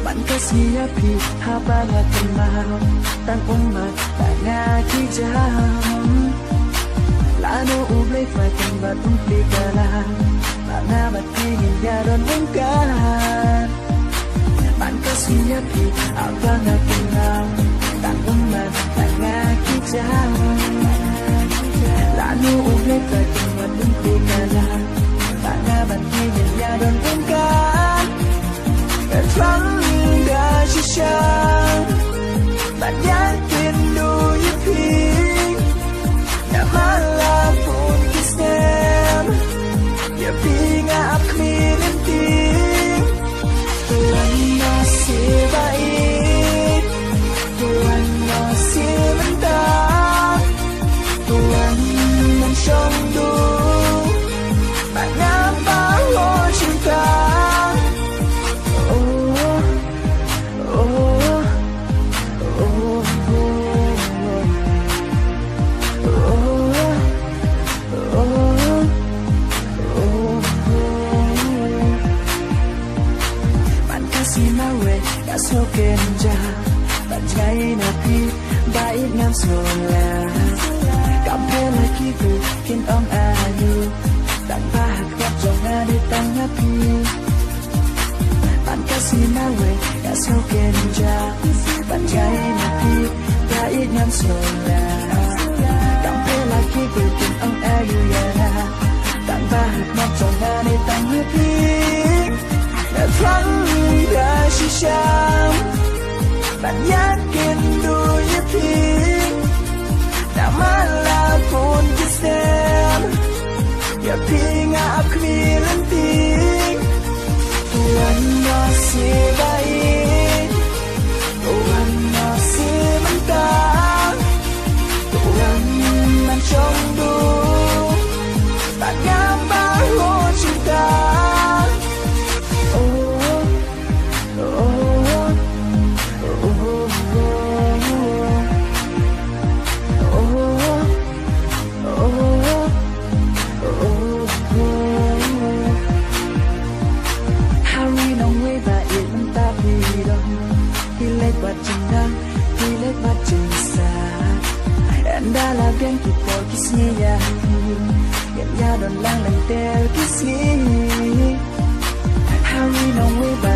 Kasih api habang kenal Tan umat tak ngaki jam Lano ublay fatin batong pigalan Mga batingin yaron ungkan Man kasih api habang kenal Tan umat tak ngaki jam Lano ublay fatin batong pigalan Mga batingin yaron ungkan Trắng đã chỉ sáng bạn nhắn tin đôi khi đã mang là phun khi xem giờ khi ngáp khi lên tiếng tuần nó sẽ bay tuần nó sẽ vẫn ta tuần nằm trong đủ bạn ngáp bao hồi chúng ta so kenja banjai napi baik ngam sola kampe lagi ku kin ong ayu tanpa hak jangan di tangapi pan kasih nawe ya so kenja banjai napi baik ngam sola kampe lagi ku kin ong ayu ya tanpa hak jangan di tangapi Thoáng đã chỉ sáng bạn yakin đôi khi đã mang là phun khi xem giờ khi ngáp khi lên tiếng tuần nó sẽ bay tuần nó sẽ vẫn ta tuần nằm trong đủ bạn ngắm bao hôn chúng ta Anda yang kita kisahnya yang ya don lang lang tel kisah hari nong we